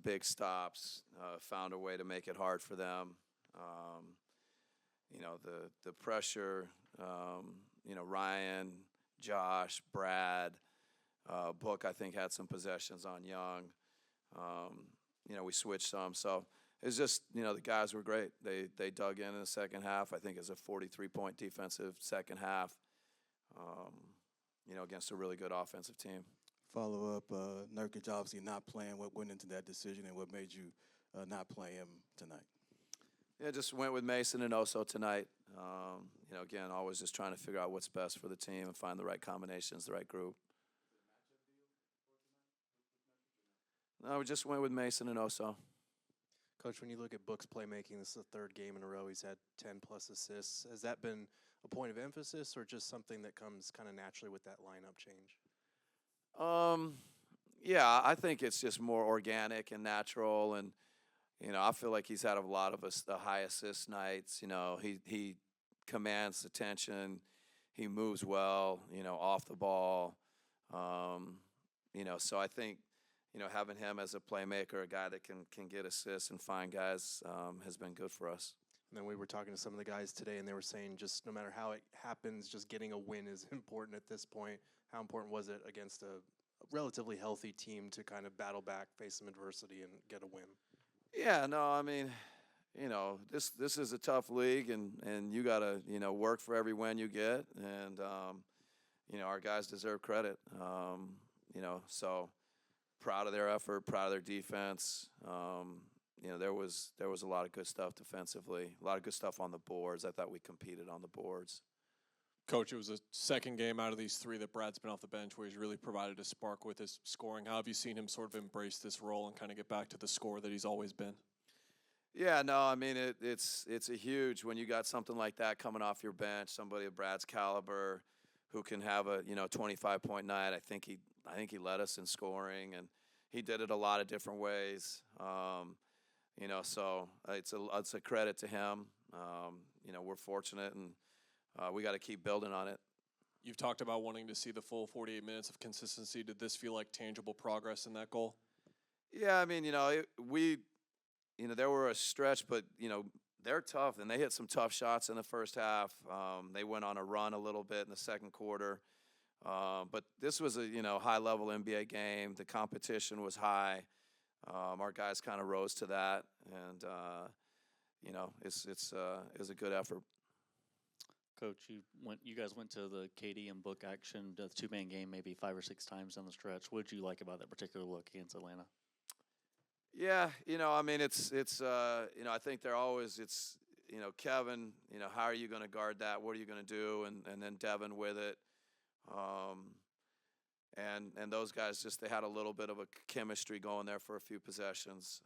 big stops, found a way to make it hard for them. The pressure, Ryan, Josh, Brad, Book, I think, had some possessions on Young. We switched some. So it's just, the guys were great. They dug in the second half. I think it's a 43-point defensive second half, against a really good offensive team. Follow up, Nurkic obviously not playing. What went into that decision and what made you not play him tonight? Yeah, just went with Mason and Oso tonight. Again, always just trying to figure out what's best for the team and find the right combinations, the right group. No, we just went with Mason and Oso. Coach, when you look at Book's playmaking, this is the third game in a row he's had 10-plus assists. Has that been a point of emphasis or just something that comes kind of naturally with that lineup change? Yeah, I think it's just more organic and natural, and I feel like he's had a lot of the high assist nights. He commands attention, he moves well, off the ball. So I think having him as a playmaker, a guy that can get assists and find guys, has been good for us. And then we were talking to some of the guys today, and they were saying just no matter how it happens, just getting a win is important at this point. How important was it against a relatively healthy team to kind of battle back, face some adversity, and get a win? Yeah, no, I mean, this is a tough league, and you got to, work for every win you get. And, our guys deserve credit, so proud of their effort, proud of their defense. There was a lot of good stuff defensively, a lot of good stuff on the boards. I thought we competed on the boards. Coach, it was the second game out of these three that Brad's been off the bench where he's really provided a spark with his scoring. How have you seen him sort of embrace this role and kind of get back to the scorer that he's always been? Yeah, no, I mean, it's a huge when you got something like that coming off your bench, somebody of Brad's caliber who can have a 25-point night. I think he led us in scoring, and he did it a lot of different ways. So it's a credit to him. We're fortunate, and we got to keep building on it. You've talked about wanting to see the full 48 minutes of consistency. Did this feel like tangible progress in that goal? Yeah, I mean, there were a stretch, but, they're tough, and they hit some tough shots in the first half. They went on a run a little bit in the second quarter. But this was a, high-level NBA game. The competition was high. Our guys kind of rose to that, and, it's a good effort. Coach, you guys went to the KD and Book action, the two-man game, maybe 5 or 6 times down the stretch. What did you like about that particular look against Atlanta? Yeah, I mean, it's I think they're always, Kevin, how are you going to guard that? What are you going to do? And then Devin with it. And those guys they had a little bit of a chemistry going there for a few possessions,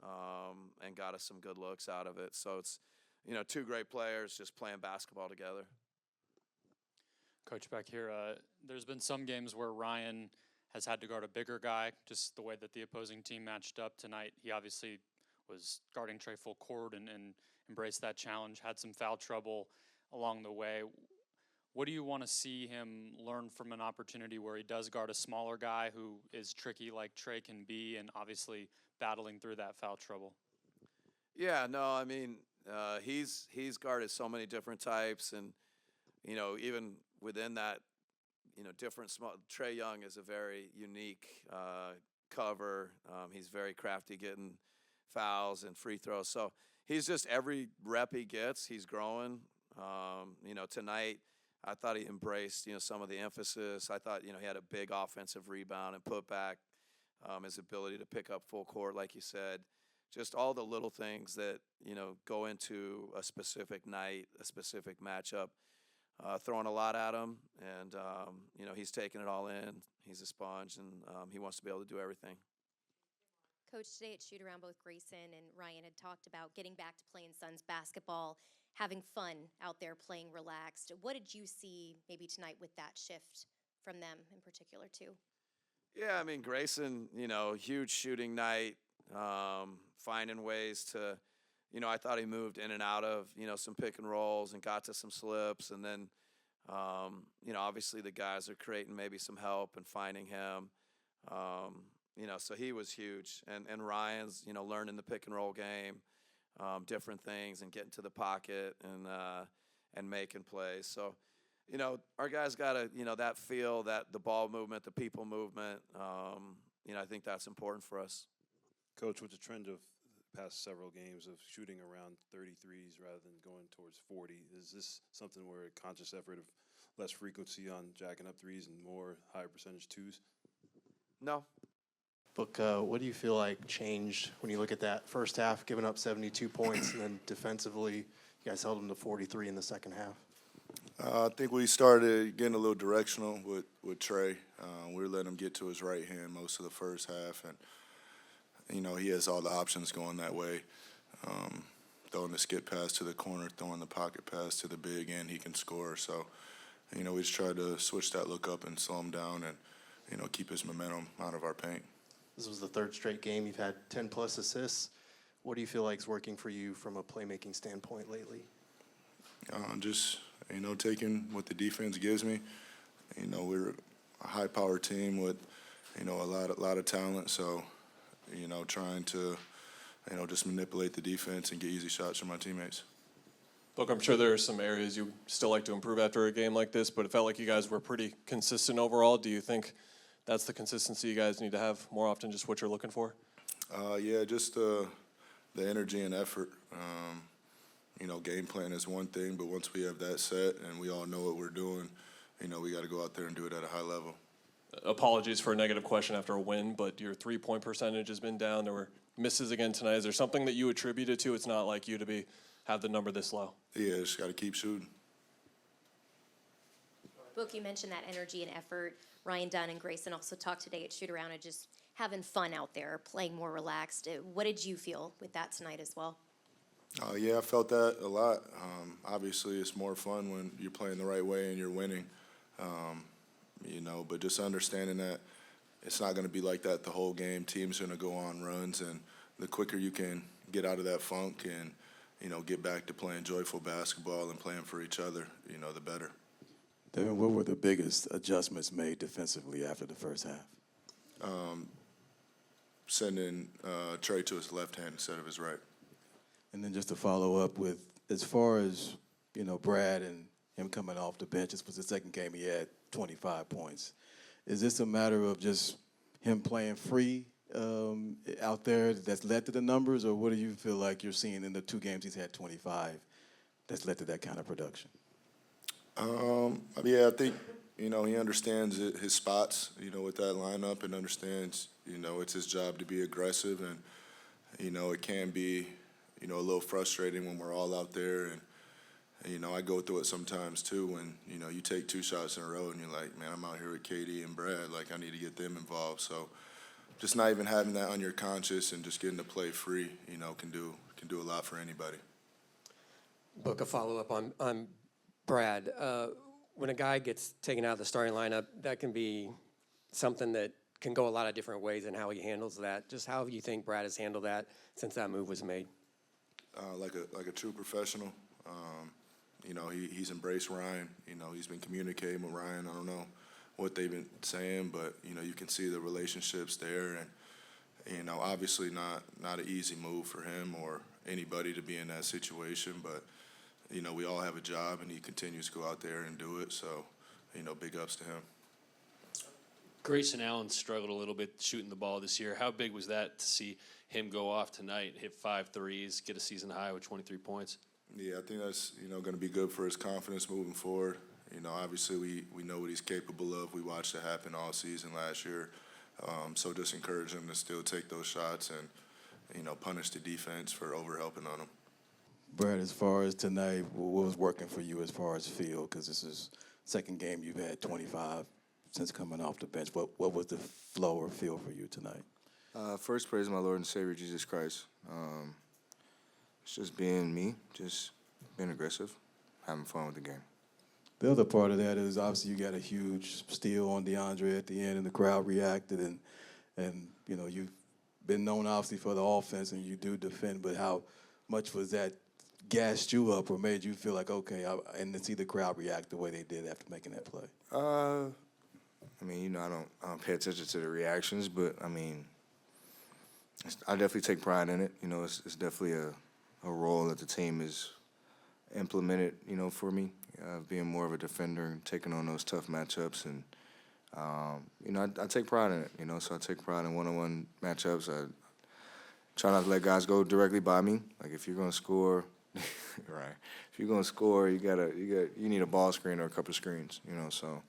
and got us some good looks out of it. So it's, two great players just playing basketball together. Coach, back here, there's been some games where Ryan has had to guard a bigger guy, just the way that the opposing team matched up tonight. He obviously was guarding Trey full court and embraced that challenge, had some foul trouble along the way. What do you want to see him learn from an opportunity where he does guard a smaller guy who is tricky like Trey can be, and obviously battling through that foul trouble? Yeah, no, I mean, he's guarded so many different types, and, even within that, different small. Trae Young is a very unique cover. He's very crafty getting fouls and free throws. So he's just every rep he gets, he's growing. Tonight I thought he embraced, some of the emphasis. I thought, he had a big offensive rebound and put back, his ability to pick up full court, like you said. Just all the little things that, go into a specific night, a specific matchup. Throwing a lot at him, and, he's taking it all in. He's a sponge, and he wants to be able to do everything. Coach, today at shoot-around, both Grayson and Ryan had talked about getting back to playing Suns basketball, having fun out there, playing relaxed. What did you see maybe tonight with that shift from them in particular, too? Yeah, I mean, Grayson, huge shooting night, finding ways to – I thought he moved in and out of, some pick and rolls and got to some slips. And then, obviously the guys are creating maybe some help and finding him. So he was huge. And Ryan's, learning the pick and roll game, different things, and getting to the pocket and making plays. So, our guys got to, that feel, that the ball movement, the people movement. I think that's important for us. Coach, with the trend of the past several games of shooting around 33s rather than going towards 40, is this something where a conscious effort of less frequency on jacking up threes and more higher percentage twos? No. Book, what do you feel like changed when you look at that first half, giving up 72 points, and then defensively, you guys held them to 43 in the second half? I think we started getting a little directional with Trey. We were letting him get to his right hand most of the first half, and he has all the options going that way. Throwing the skip pass to the corner, throwing the pocket pass to the big end, he can score. So, we just tried to switch that look up and slow him down and, keep his momentum out of our paint. This was the third straight game. You've had 10-plus assists. What do you feel like is working for you from a playmaking standpoint lately? Just, taking what the defense gives me. We're a high-powered team with, a lot of talent. So, trying to, just manipulate the defense and get easy shots from my teammates. Look, I'm sure there are some areas you still like to improve after a game like this, but it felt like you guys were pretty consistent overall. Do you think that's the consistency you guys need to have more often, just what you're looking for? Yeah, just the energy and effort. Game plan is one thing, but once we have that set and we all know what we're doing, we got to go out there and do it at a high level. Apologies for a negative question after a win, but your three-point percentage has been down. There were misses again tonight. Is there something that you attribute it to? It's not like you to have the number this low. Yeah, just got to keep shooting. Book, you mentioned that energy and effort. Ryan Dunn and Grayson also talked today at shoot-around and just having fun out there, playing more relaxed. What did you feel with that tonight as well? Yeah, I felt that a lot. Obviously, it's more fun when you're playing the right way and you're winning. But just understanding that it's not going to be like that the whole game. Teams are going to go on runs, and the quicker you can get out of that funk and, get back to playing joyful basketball and playing for each other, the better. Devin, what were the biggest adjustments made defensively after the first half? Sending Trey to his left hand instead of his right. And then just to follow up with, as far as, Brad and him coming off the bench, this was the second game he had 25 points. Is this a matter of just him playing free out there that's led to the numbers, or what do you feel like you're seeing in the two games he's had 25 that's led to that kind of production? Yeah, I think, he understands his spots, with that lineup, and understands, it's his job to be aggressive, and, it can be, a little frustrating when we're all out there, and, I go through it sometimes too when, you take two shots in a row and you're like, man, I'm out here with Katie and Brad, like I need to get them involved. So just not even having that on your conscience and just getting to play free, can do a lot for anybody. Book, a follow-up on Brad. When a guy gets taken out of the starting lineup, that can be something that can go a lot of different ways in how he handles that. Just how you think Brad has handled that since that move was made? Like a true professional. He's embraced Ryan. He's been communicating with Ryan. I don't know what they've been saying, but, you can see the relationships there. And, obviously not an easy move for him or anybody to be in that situation. But, we all have a job, and he continues to go out there and do it. So, big ups to him. Grayson Allen struggled a little bit shooting the ball this year. How big was that to see him go off tonight, hit 5 threes, get a season high with 23 points? Yeah, I think that's, going to be good for his confidence moving forward. Obviously we know what he's capable of. We watched it happen all season last year. So just encourage him to still take those shots and, punish the defense for over-helping on him. Brad, as far as tonight, what was working for you as far as feel? Because this is second game you've had 25 since coming off the bench. What was the flow or feel for you tonight? First, praise my Lord and Savior, Jesus Christ. It's just being me, just being aggressive, having fun with the game. The other part of that is obviously you got a huge steal on DeAndre at the end, and the crowd reacted, and you've been known obviously for the offense, and you do defend, but how much was that gassed you up or made you feel like, okay, and to see the crowd react the way they did after making that play? I mean, you know, I don't pay attention to the reactions, but I mean, I definitely take pride in it. You know, it's definitely a role that the team has implemented, you know, for me, being more of a defender and taking on those tough matchups. And, you know, I take pride in it, you know, so I take pride in one-on-one matchups. I try not to let guys go directly by me. Like, if you're going to score, right, if you're going to score, you need a ball screen or a couple of screens, you know, so,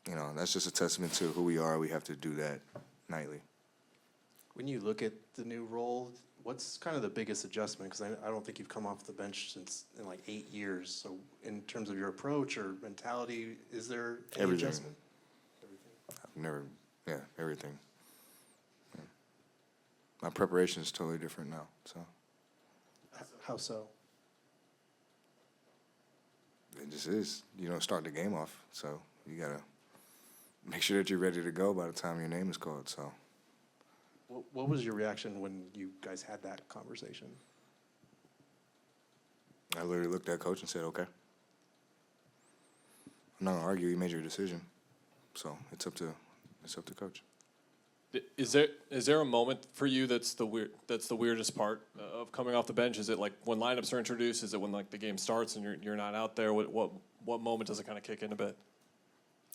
you know, that's just a testament to who we are. We have to do that nightly. When you look at the new role, what's kind of the biggest adjustment? Because I don't think you've come off the bench in like 8 years. So in terms of your approach or mentality, is there any Everything. adjustment? I've never, yeah, everything. Yeah. My preparation is totally different now, so. How so? It just is. You don't start the game off, so you got to make sure that you're ready to go by the time your name is called, so. What was your reaction when you guys had that conversation? I literally looked at Coach and said, okay. I'm not going to argue. You made your decision. So it's up to Coach. Is there a moment for you that's the weirdest part of coming off the bench? Is it like when lineups are introduced? Is it when like the game starts and you're not out there? What moment does it kind of kick in a bit?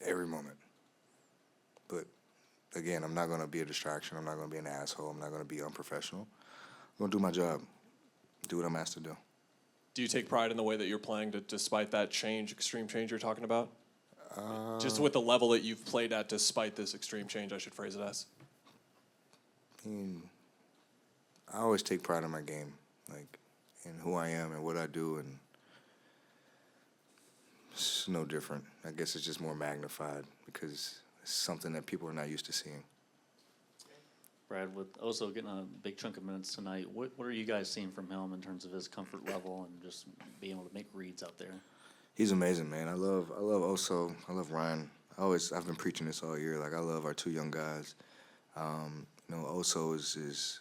Every moment. But again, I'm not going to be a distraction. I'm not going to be an asshole. I'm not going to be unprofessional. I'm going to do my job, do what I'm asked to do. Do you take pride in the way that you're playing despite that extreme change you're talking about? Just with the level that you've played at despite this extreme change, I should phrase it as. I mean, I always take pride in my game, like, in who I am and what I do, and it's no different. I guess it's just more magnified because it's something that people are not used to seeing. Brad, with Oso getting a big chunk of minutes tonight, what are you guys seeing from him in terms of his comfort level and just being able to make reads out there? He's amazing, man. I love Oso. I love Ryan. I've been preaching this all year. Like, I love our two young guys. You know, Oso is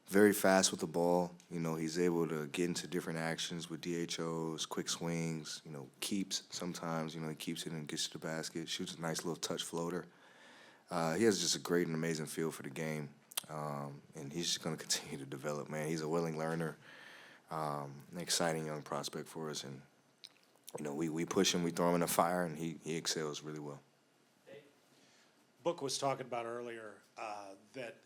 very fast with the ball. You know, he's able to get into different actions with DHOs, quick swings, you know, keeps sometimes. You know, he keeps it and gets to the basket, shoots a nice little touch floater. He has just a great and amazing feel for the game, and he's just going to continue to develop, man. He's a willing learner, an exciting young prospect for us, and, you know, we push him, we throw him in the fire, and he excels really well. Book was talking about earlier that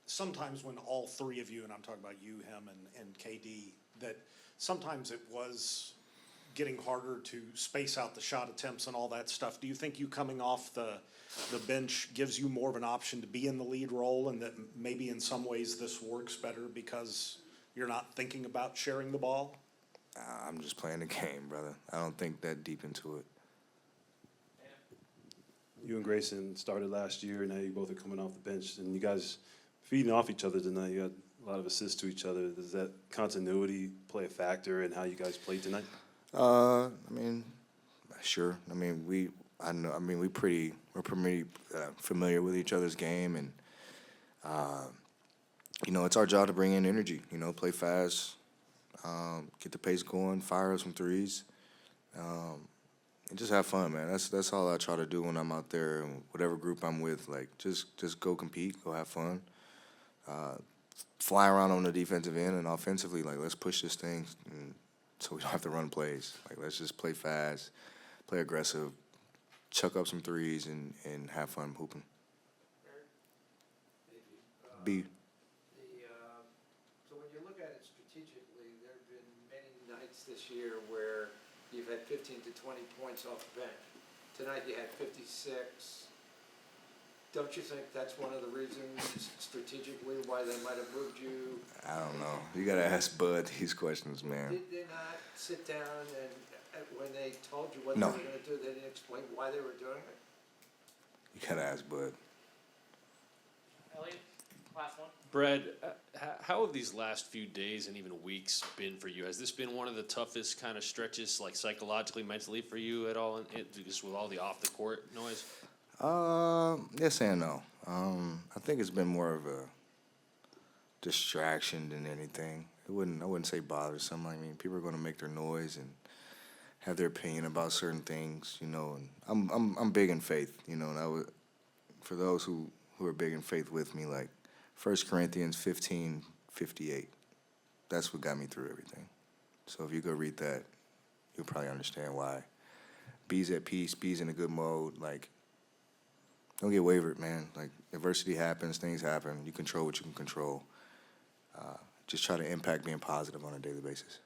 sometimes when all three of you, and I'm talking about you, him, and KD, that sometimes it was getting harder to space out the shot attempts and all that stuff. Do you think you coming off the bench gives you more of an option to be in the lead role, and that maybe in some ways this works better because you're not thinking about sharing the ball? I'm just playing the game, brother. I don't think that deep into it. You and Grayson started last year, and now you both are coming off the bench, and you guys feeding off each other tonight. You had a lot of assists to each other. Does that continuity play a factor in how you guys played tonight? I mean, sure. I mean, we're pretty familiar with each other's game, and you know, it's our job to bring in energy. You know, play fast, get the pace going, fire some threes, and just have fun, man. That's all I try to do when I'm out there, and whatever group I'm with. Like, just go compete, go have fun, fly around on the defensive end, and offensively, like, let's push this thing, so we don't have to run plays. Like, let's just play fast, play aggressive, chuck up some threes, and have fun hooping. B. So when you look at it strategically, there have been many nights this year where you've had 15 to 20 points off the bench. Tonight you had 56. Don't you think that's one of the reasons strategically why they might have moved you? I don't know. You got to ask Bud these questions, man. Did they not sit down and when they told you what No. they were going to do, they didn't explain why they were doing it? You got to ask Bud. Elliot, last one. Brad, how have these last few days and even weeks been for you? Has this been one of the toughest kind of stretches, like psychologically, mentally for you at all, just with all the off-the-court noise? Yes and no. I think it's been more of a distraction than anything. I wouldn't say bothersome. I mean, people are going to make their noise and have their opinion about certain things, you know. And I'm big in faith, you know. And I would, for those who are big in faith with me, like 1 Corinthians 15:58. That's what got me through everything. So if you go read that, you'll probably understand why. Be's at peace, Be's in a good mode. Like, don't get wavered, man. Like, adversity happens, things happen. You control what you can control. Just try to impact being positive on a daily basis.